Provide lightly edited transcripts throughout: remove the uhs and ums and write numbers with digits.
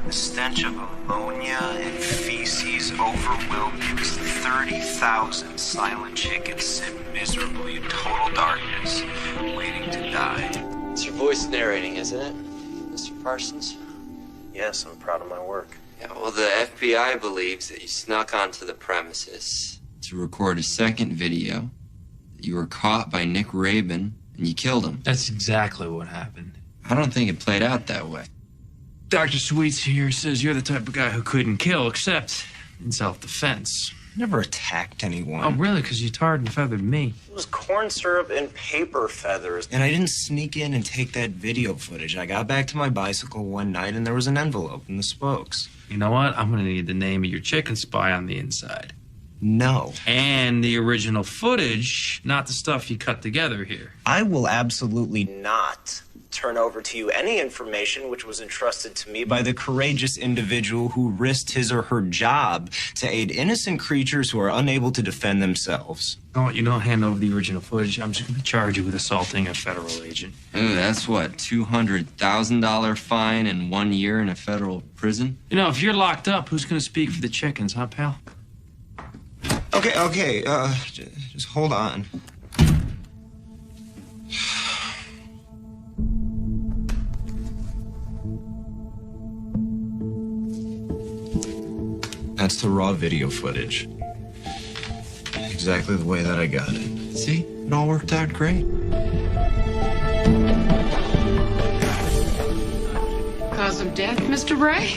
The stench of ammonia and feces overwhelming 30,000 silent chickens sit miserably in total darkness, waiting to die. It's your voice narrating, isn't it, Mr. Parsons? Yes, I'm proud of my work. Yeah, well, the FBI believes that you snuck onto the premises to record a second video, that you were caught by Nick Rabin, and you killed him. That's exactly what happened. I don't think it played out that way. Dr. Sweets here says you're the type of guy who couldn't kill except in self-defense. Never attacked anyone. Oh, really? Because you tarred and feathered me. It was corn syrup and paper feathers. And I didn't sneak in and take that video footage. I got back to my bicycle one night and there was an envelope in the spokes. You know what? I'm going to need the name of your chicken spy on the inside. No. And the original footage, not the stuff you cut together here. I will absolutely Not turn over to you any information which was entrusted to me by the courageous individual who risked his or her job to aid innocent creatures who are unable to defend themselves. You know what? You don't hand over the original footage. I'm just going to charge you with assaulting a federal agent. Ooh, that's what, $200,000 fine and 1 year in a federal prison? You know, if you're locked up, who's going to speak for the chickens, huh, pal? Okay, just hold on. That's the raw video footage. Exactly the way that I got it. See? It all worked out great. Cause of death, Mr. Bray?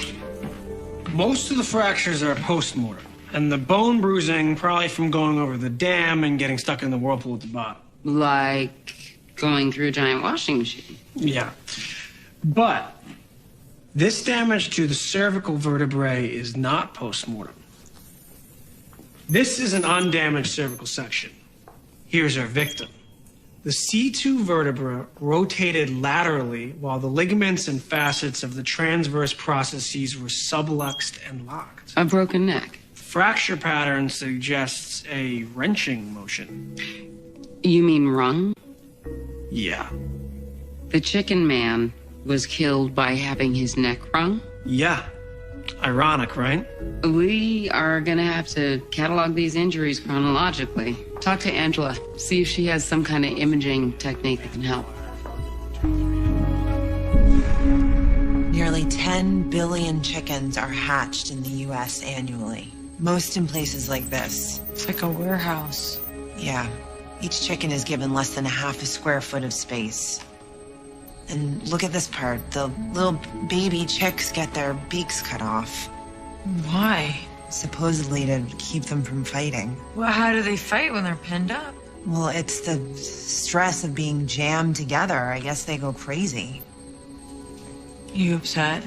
Most of the fractures are post-mortem, and the bone bruising probably from going over the dam and getting stuck in the whirlpool at the bottom. Like going through a giant washing machine. Yeah. But this damage to the cervical vertebrae is not post-mortem. This is an undamaged cervical section. Here's our victim. The C2 vertebra rotated laterally while the ligaments and facets of the transverse processes were subluxed and locked. A broken neck. Fracture pattern suggests a wrenching motion. You mean rung? Yeah. The chicken man was killed by having his neck wrung? Yeah. Ironic, right? We are gonna have to catalog these injuries chronologically. Talk to Angela, see if she has some kind of imaging technique that can help. Nearly 10 billion chickens are hatched in the U.S. annually. Most in places like this. It's like a warehouse. Yeah. Each chicken is given less than half a square foot of space. And look at this part. The little baby chicks get their beaks cut off. Why? Supposedly to keep them from fighting. Well, how do they fight when they're pinned up? Well, it's the stress of being jammed together. I guess they go crazy. You upset?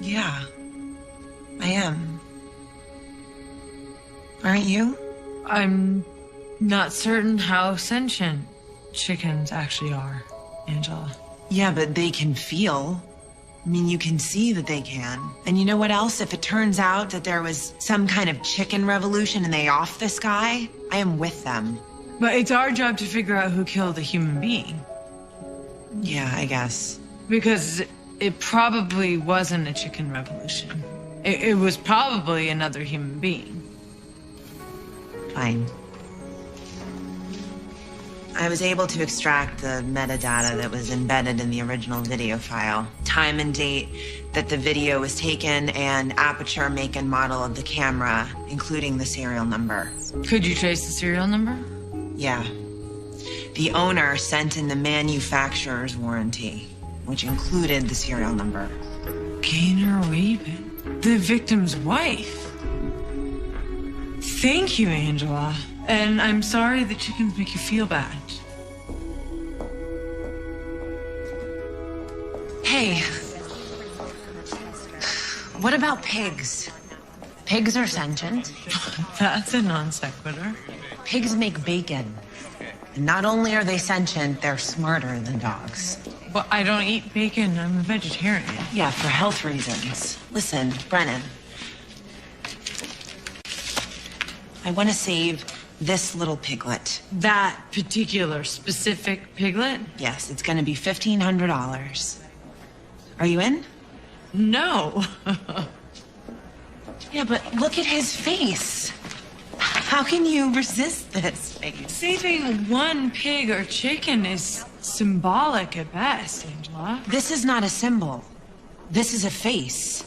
Yeah, I am. Aren't you? I'm not certain how sentient chickens actually are, Angela. Yeah, but they can feel. I mean, you can see that they can. And you know what else? If it turns out that there was some kind of chicken revolution and they off this guy, I am with them. But it's our job to figure out who killed a human being. Yeah, I guess. Because it probably wasn't a chicken revolution. It was probably another human being. Fine. I was able to extract the metadata that was embedded in the original video file. Time and date that the video was taken and aperture, make, and model of the camera, including the serial number. Could you trace the serial number? Yeah. The owner sent in the manufacturer's warranty, which included the serial number. Gaynor Rabin, the victim's wife. Thank you, Angela. And I'm sorry that chickens make you feel bad. Hey, what about pigs? Pigs are sentient. That's a non sequitur. Pigs make bacon. And not only are they sentient, they're smarter than dogs. Well, I don't eat bacon. I'm a vegetarian. Yeah, for health reasons. Listen, Brennan. I want to save this little piglet. That particular specific piglet? Yes, it's going to be $1,500. Are you in? No. Yeah, but look at his face. How can you resist this face? Saving one pig or chicken is symbolic at best, Angela. This is not a symbol. This is a face.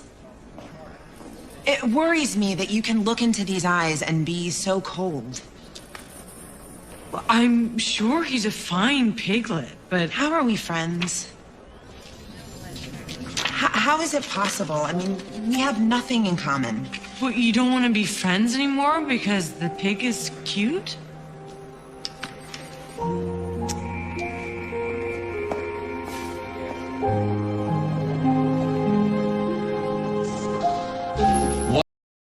It worries me that you can look into these eyes and be so cold. Well, I'm sure he's a fine piglet, but How are we friends? How is it possible? I mean, we have nothing in common. what, you don't want to be friends anymore because the pig is cute?